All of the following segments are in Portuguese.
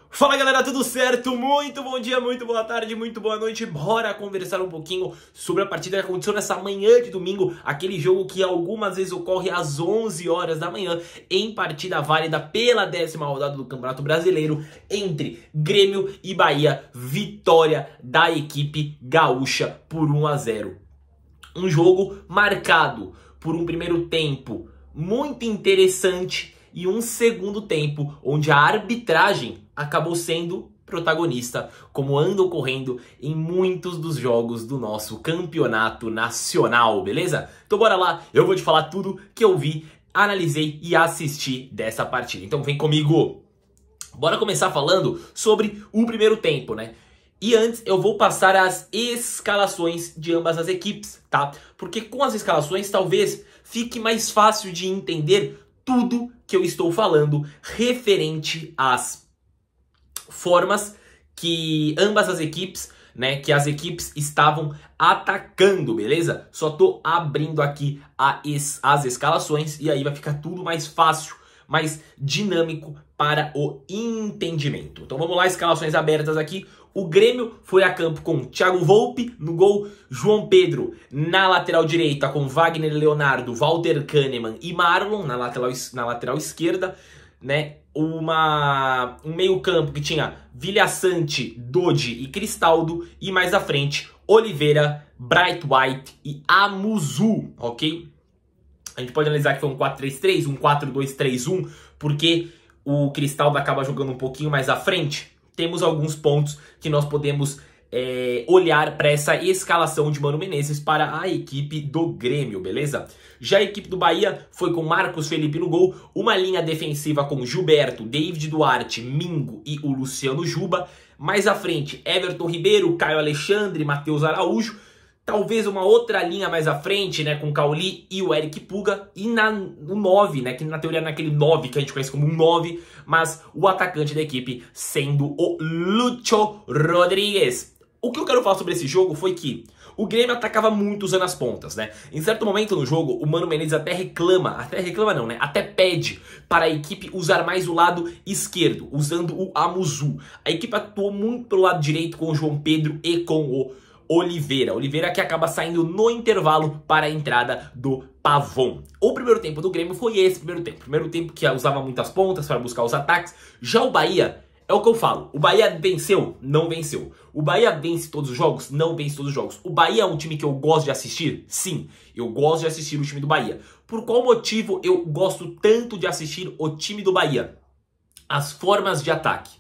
Fala galera, tudo certo? Muito bom dia, muito boa tarde, muito boa noite. Bora conversar um pouquinho sobre a partida que aconteceu nessa manhã de domingo. Aquele jogo que algumas vezes ocorre às 11 horas da manhã, em partida válida pela 10ª rodada do Campeonato Brasileiro, entre Grêmio e Bahia. Vitória da equipe gaúcha por 1-0. Um jogo marcado por um primeiro tempo muito interessante e um segundo tempo onde a arbitragem acabou sendo protagonista, como anda ocorrendo em muitos dos jogos do nosso campeonato nacional, beleza? Então bora lá, eu vou te falar tudo que eu vi, analisei e assisti dessa partida. Então vem comigo! Bora começar falando sobre o primeiro tempo, né? E antes eu vou passar as escalações de ambas as equipes, tá? Porque com as escalações talvez fique mais fácil de entender tudo que eu estou falando referente às formas que ambas as equipes, né, que as equipes estavam atacando, beleza? Só tô abrindo aqui as escalações e aí vai ficar tudo mais fácil, mais dinâmico para o entendimento. Então vamos lá, escalações abertas aqui. O Grêmio foi a campo com Thiago Volpi no gol, João Pedro na lateral direita com Wagner Leonardo, Walter Kahneman e Marlon na lateral esquerda, né? Um meio campo que tinha Vilhaçante, Dodi e Cristaldo, e mais à frente Oliveira, Bright White e Amuzu, ok? A gente pode analisar que foi um 4-3-3, um 4-2-3-1, porque o Cristaldo acaba jogando um pouquinho mais à frente. Temos alguns pontos que nós podemos olhar para essa escalação de Mano Menezes para a equipe do Grêmio, beleza? Já a equipe do Bahia foi com Marcos Felipe no gol, uma linha defensiva com Gilberto, David Duarte, Mingo e o Luciano Juba. Mais à frente, Everton Ribeiro, Caio Alexandre, Matheus Araújo. Talvez uma outra linha mais à frente, né, com Cauli e o Eric Puga. E no 9, né, que na teoria é naquele 9 que a gente conhece como um 9, mas o atacante da equipe sendo o Lucho Rodrigues. O que eu quero falar sobre esse jogo foi que o Grêmio atacava muito usando as pontas, né? Em certo momento no jogo, o Mano Menezes até pede para a equipe usar mais o lado esquerdo, usando o Amuzu. A equipe atuou muito pelo lado direito com o João Pedro e com o Oliveira. Oliveira que acaba saindo no intervalo para a entrada do Pavon. O primeiro tempo do Grêmio foi esse primeiro tempo. Primeiro tempo que usava muitas pontas para buscar os ataques. Já o Bahia, é o que eu falo. O Bahia venceu? Não venceu. O Bahia vence todos os jogos? Não vence todos os jogos. O Bahia é um time que eu gosto de assistir? Sim, eu gosto de assistir o time do Bahia. Por qual motivo eu gosto tanto de assistir o time do Bahia? As formas de ataque.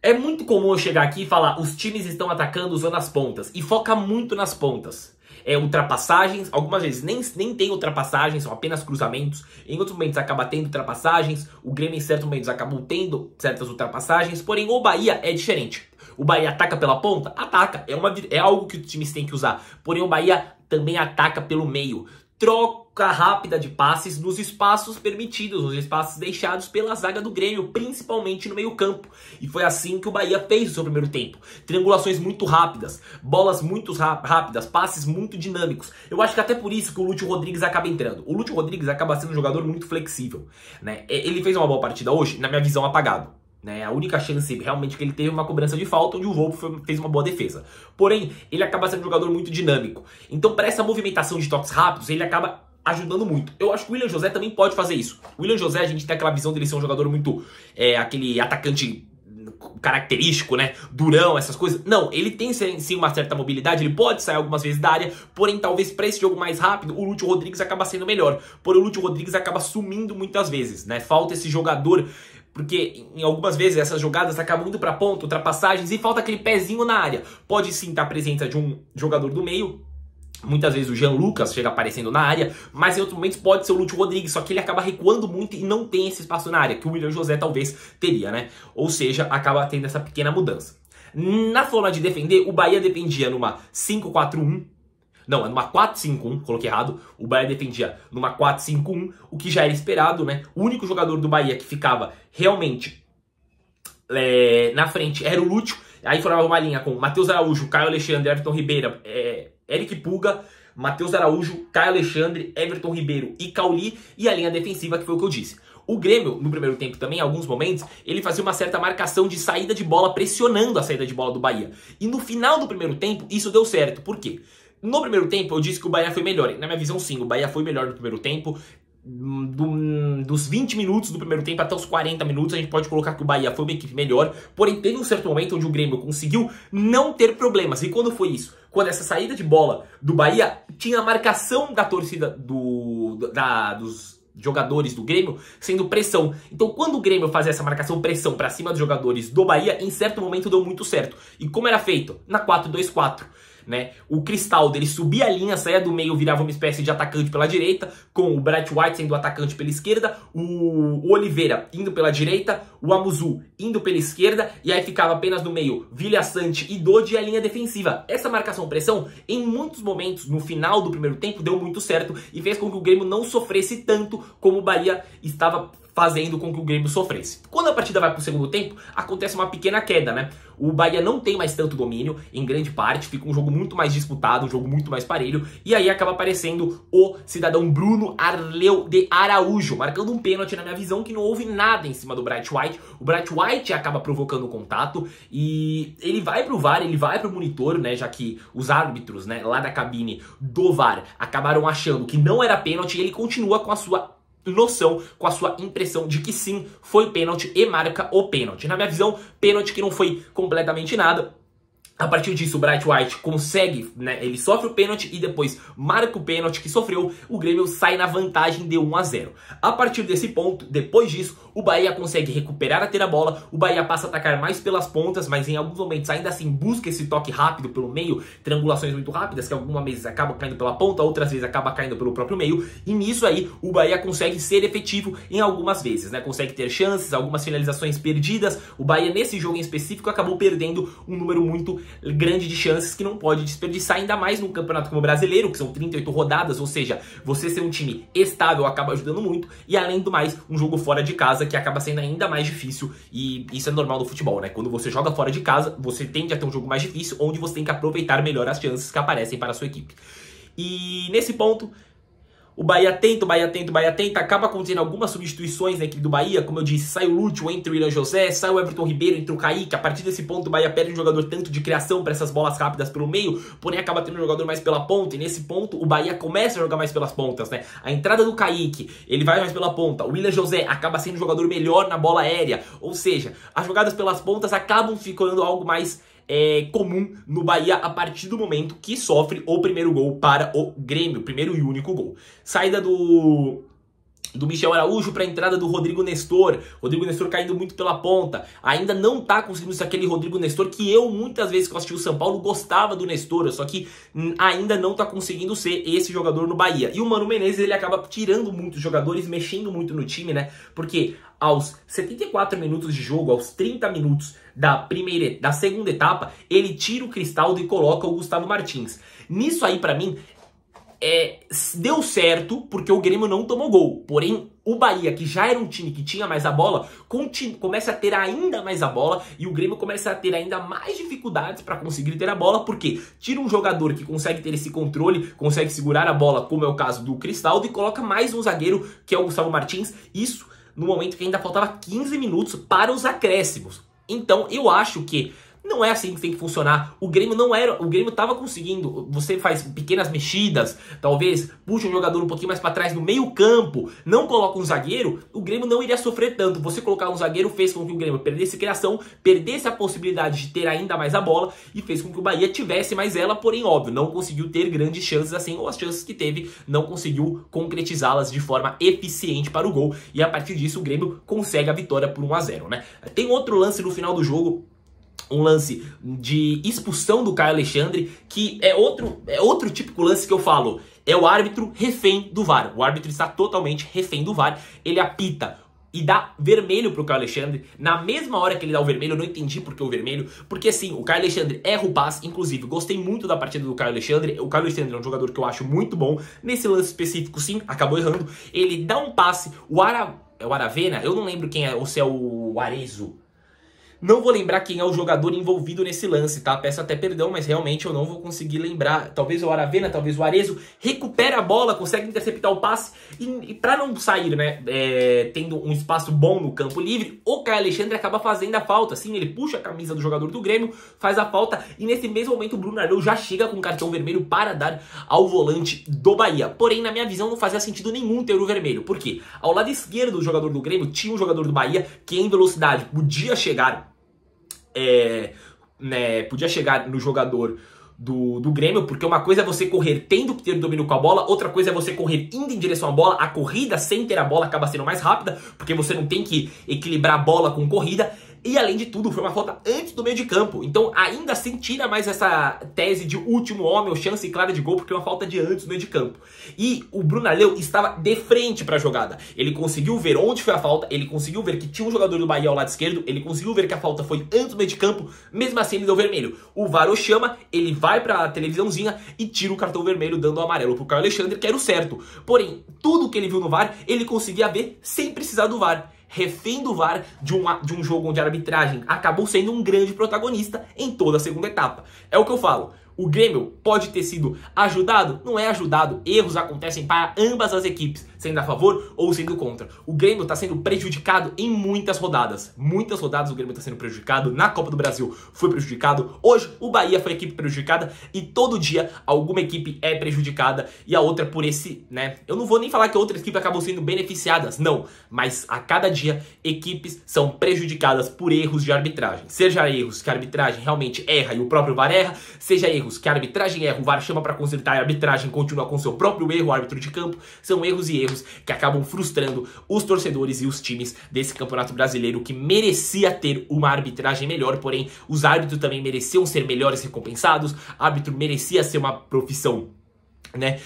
É muito comum eu chegar aqui e falar os times estão atacando usando as pontas. E foca muito nas pontas. Ultrapassagens, algumas vezes nem tem ultrapassagens, são apenas cruzamentos. Em outros momentos acaba tendo ultrapassagens. O Grêmio em certos momentos acabou tendo certas ultrapassagens. Porém o Bahia é diferente. O Bahia ataca pela ponta? Ataca. É algo que os times têm que usar. Porém o Bahia também ataca pelo meio. Troca rápida de passes nos espaços permitidos, nos espaços deixados pela zaga do Grêmio, principalmente no meio campo. E foi assim que o Bahia fez o seu primeiro tempo. Triangulações muito rápidas, bolas muito rápidas, passes muito dinâmicos. Eu acho que até por isso que o Lúcio Rodrigues acaba entrando. O Lúcio Rodrigues acaba sendo um jogador muito flexível, né? Ele fez uma boa partida hoje, na minha visão, apagado. A única chance realmente que ele teve uma cobrança de falta onde o Volpi fez uma boa defesa. Porém, ele acaba sendo um jogador muito dinâmico. Então, para essa movimentação de toques rápidos, ele acaba ajudando muito. Eu acho que o William José também pode fazer isso. O William José, a gente tem aquela visão dele ser um jogador muito... aquele atacante característico, né? Durão, essas coisas. Não, ele tem sim uma certa mobilidade, ele pode sair algumas vezes da área, porém talvez para esse jogo mais rápido, o Lúcio Rodrigues acaba sendo melhor. Porém, o Lúcio Rodrigues acaba sumindo muitas vezes, né? Falta esse jogador... Porque em algumas vezes essas jogadas acabam indo para ponta, ultrapassagens e falta aquele pezinho na área. Pode sim estar a presença de um jogador do meio. Muitas vezes o Jean Lucas chega aparecendo na área, mas em outros momentos pode ser o Lúcio Rodrigues, só que ele acaba recuando muito e não tem esse espaço na área, que o William José talvez teria, né? Ou seja, acaba tendo essa pequena mudança. Na forma de defender, o Bahia dependia numa 5-4-1. Não, é numa 4-5-1, coloquei errado. O Bahia defendia numa 4-5-1, o que já era esperado, né? O único jogador do Bahia que ficava realmente na frente era o Lúcio. Aí formava uma linha com Matheus Araújo, Caio Alexandre, Everton Ribeiro, Eric Puga, Matheus Araújo, Caio Alexandre, Everton Ribeiro e Cauli. E a linha defensiva, que foi o que eu disse. O Grêmio, no primeiro tempo também, em alguns momentos, ele fazia uma certa marcação de saída de bola, pressionando a saída de bola do Bahia. E no final do primeiro tempo, isso deu certo. Por quê? No primeiro tempo, eu disse que o Bahia foi melhor. Na minha visão, sim, o Bahia foi melhor no primeiro tempo. Dos 20 minutos do primeiro tempo até os 40 minutos, a gente pode colocar que o Bahia foi uma equipe melhor. Porém, teve um certo momento onde o Grêmio conseguiu não ter problemas. E quando foi isso? Quando essa saída de bola do Bahia tinha a marcação da torcida dos jogadores do Grêmio sendo pressão. Então, quando o Grêmio fazia essa marcação pressão para cima dos jogadores do Bahia, em certo momento deu muito certo. E como era feito? Na 4-2-4. Né? O Cristaldo, ele subia a linha, saía do meio, virava uma espécie de atacante pela direita, com o Bright White sendo o atacante pela esquerda, o Oliveira indo pela direita, o Amuzu indo pela esquerda, e aí ficava apenas no meio Vilha Sante e Dodi e a linha defensiva. Essa marcação-pressão, em muitos momentos, no final do primeiro tempo, deu muito certo e fez com que o Grêmio não sofresse tanto como o Bahia estava fazendo com que o Grêmio sofresse. Quando a partida vai para o segundo tempo, acontece uma pequena queda, né? O Bahia não tem mais tanto domínio, em grande parte, fica um jogo muito mais disputado, um jogo muito mais parelho, e aí acaba aparecendo o cidadão Bruno Arleu de Araújo, marcando um pênalti, na minha visão, que não houve nada em cima do Bright White. O Bright White acaba provocando o contato, e ele vai pro VAR, ele vai pro monitor, né, já que os árbitros, né, lá da cabine do VAR acabaram achando que não era pênalti, e ele continua com a sua noção, com a sua impressão de que sim, foi pênalti e marca o pênalti. Na minha visão, pênalti que não foi completamente nada. A partir disso, o Bright White consegue, né, ele sofre o pênalti e depois marca o pênalti que sofreu, o Grêmio sai na vantagem de 1-0. A partir desse ponto, depois disso, o Bahia consegue recuperar a ter a bola, o Bahia passa a atacar mais pelas pontas, mas em alguns momentos ainda assim busca esse toque rápido pelo meio, triangulações muito rápidas, que algumas vezes acabam caindo pela ponta, outras vezes acaba caindo pelo próprio meio, e nisso aí o Bahia consegue ser efetivo em algumas vezes, né, consegue ter chances, algumas finalizações perdidas. O Bahia nesse jogo em específico acabou perdendo um número muito grande de chances que não pode desperdiçar, ainda mais num campeonato como o brasileiro, que são 38 rodadas, ou seja, você ser um time estável acaba ajudando muito, e além do mais, um jogo fora de casa que acaba sendo ainda mais difícil, e isso é normal no futebol, né? Quando você joga fora de casa, você tende a ter um jogo mais difícil, onde você tem que aproveitar melhor as chances que aparecem para a sua equipe. E nesse ponto, o Bahia tenta, acaba acontecendo algumas substituições na equipe do Bahia, como eu disse, sai o Lúcio, entra o Willian José, sai o Everton Ribeiro, entra o Kaique. A partir desse ponto o Bahia perde um jogador tanto de criação para essas bolas rápidas pelo meio, porém acaba tendo um jogador mais pela ponta, e nesse ponto o Bahia começa a jogar mais pelas pontas, né? A entrada do Kaique, ele vai mais pela ponta, o Willian José acaba sendo um jogador melhor na bola aérea, ou seja, as jogadas pelas pontas acabam ficando algo mais comum no Bahia a partir do momento que sofre o primeiro gol para o Grêmio, primeiro e único gol. Saída do Michel Araújo para a entrada do Rodrigo Nestor. Rodrigo Nestor caindo muito pela ponta. Ainda não tá conseguindo ser aquele Rodrigo Nestor que eu, muitas vezes que eu assisti o São Paulo, gostava do Nestor, só que ainda não tá conseguindo ser esse jogador no Bahia. E o Mano Menezes, ele acaba tirando muitos jogadores, mexendo muito no time, né? Porque aos 74 minutos de jogo, aos 30 minutos da segunda etapa, ele tira o Cristaldo e coloca o Gustavo Martins. Nisso aí, pra mim, deu certo porque o Grêmio não tomou gol. Porém, o Bahia, que já era um time que tinha mais a bola, começa a ter ainda mais a bola, e o Grêmio começa a ter ainda mais dificuldades para conseguir ter a bola, porque tira um jogador que consegue ter esse controle, consegue segurar a bola, como é o caso do Cristaldo, e coloca mais um zagueiro, que é o Gustavo Martins, isso no momento que ainda faltava 15 minutos para os acréscimos. Então, eu acho que não é assim que tem que funcionar. O Grêmio tava conseguindo, você faz pequenas mexidas, talvez puxa um jogador um pouquinho mais para trás no meio campo, não coloca um zagueiro, o Grêmio não iria sofrer tanto. Você colocar um zagueiro fez com que o Grêmio perdesse criação, perdesse a possibilidade de ter ainda mais a bola, e fez com que o Bahia tivesse mais ela, porém, óbvio, não conseguiu ter grandes chances assim, ou as chances que teve, não conseguiu concretizá-las de forma eficiente para o gol, e a partir disso o Grêmio consegue a vitória por 1-0, né? Tem outro lance no final do jogo, um lance de expulsão do Caio Alexandre, que é outro típico lance que eu falo, é o árbitro refém do VAR. O árbitro está totalmente refém do VAR, ele apita e dá vermelho pro Caio Alexandre. Na mesma hora que ele dá o vermelho, eu não entendi por que o vermelho, porque sim, o Caio Alexandre erra o passe, inclusive, gostei muito da partida do Caio Alexandre. O Caio Alexandre é um jogador que eu acho muito bom, nesse lance específico sim, acabou errando. Ele dá um passe, é o Aravena, eu não lembro quem é, ou se é o Arezzo. Não vou lembrar quem é o jogador envolvido nesse lance, tá? Peço até perdão, mas realmente eu não vou conseguir lembrar. Talvez o Aravena, talvez o Arezzo. Recupera a bola, consegue interceptar o passe. E pra não sair, né, tendo um espaço bom no campo livre, o Caio Alexandre acaba fazendo a falta. Sim, ele puxa a camisa do jogador do Grêmio, faz a falta. E nesse mesmo momento o Bruno Arleu já chega com cartão vermelho para dar ao volante do Bahia. Porém, na minha visão, não fazia sentido nenhum ter o vermelho. Por quê? Ao lado esquerdo do jogador do Grêmio, tinha um jogador do Bahia que em velocidade podia chegar... podia chegar no jogador do Grêmio, porque uma coisa é você correr tendo que ter domínio com a bola, outra coisa é você correr indo em direção à bola. A corrida sem ter a bola acaba sendo mais rápida, porque você não tem que equilibrar a bola com corrida. E além de tudo, foi uma falta antes do meio de campo. Então ainda assim tira mais essa tese de último homem ou chance clara de gol, porque é uma falta de antes do meio de campo. E o Bruno Arleu estava de frente para a jogada. Ele conseguiu ver onde foi a falta, ele conseguiu ver que tinha um jogador do Bahia ao lado esquerdo, ele conseguiu ver que a falta foi antes do meio de campo, mesmo assim ele deu vermelho. O VAR o chama, ele vai para a televisãozinha e tira o cartão vermelho, dando o amarelo pro Caio Alexandre, que era o certo. Porém, tudo que ele viu no VAR, ele conseguia ver sem precisar do VAR. Refém do VAR de um jogo onde a arbitragem acabou sendo um grande protagonista em toda a segunda etapa. É o que eu falo. O Grêmio pode ter sido ajudado? Não é ajudado. Erros acontecem para ambas as equipes, sendo a favor ou sendo contra. O Grêmio está sendo prejudicado em muitas rodadas. Muitas rodadas o Grêmio está sendo prejudicado. Na Copa do Brasil foi prejudicado. Hoje o Bahia foi a equipe prejudicada. E todo dia alguma equipe é prejudicada. E a outra por esse, né? Eu não vou nem falar que outras equipes acabam sendo beneficiadas. Não. Mas a cada dia equipes são prejudicadas por erros de arbitragem. Seja erros que a arbitragem realmente erra e o próprio VAR erra. Seja erros que a arbitragem erra, o VAR chama para consertar e a arbitragem continua com seu próprio erro, o árbitro de campo. São erros e erros que acabam frustrando os torcedores e os times desse Campeonato Brasileiro, que merecia ter uma arbitragem melhor, porém os árbitros também mereciam ser melhores recompensados, o árbitro merecia ser uma profissão, né,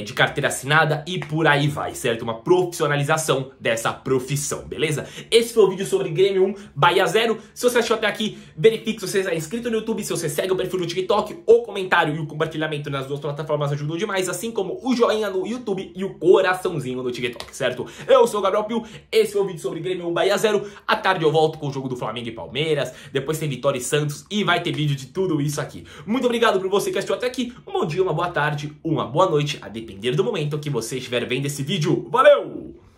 de carteira assinada e por aí vai, certo? Uma profissionalização dessa profissão, beleza? Esse foi o vídeo sobre Grêmio 1, Bahia 0. Se você achou até aqui, verifique se você está inscrito no YouTube, se você segue o perfil no TikTok, o comentário e o compartilhamento nas duas plataformas ajudam demais, assim como o joinha no YouTube e o coraçãozinho no TikTok, certo? Eu sou o Gabriel Pio, esse foi o vídeo sobre Grêmio 1, Bahia 0. À tarde eu volto com o jogo do Flamengo e Palmeiras, depois tem Vitória e Santos e vai ter vídeo de tudo isso aqui. Muito obrigado por você que assistiu até aqui, um bom dia, uma boa tarde, uma boa noite, a depender do momento que você estiver vendo esse vídeo. Valeu!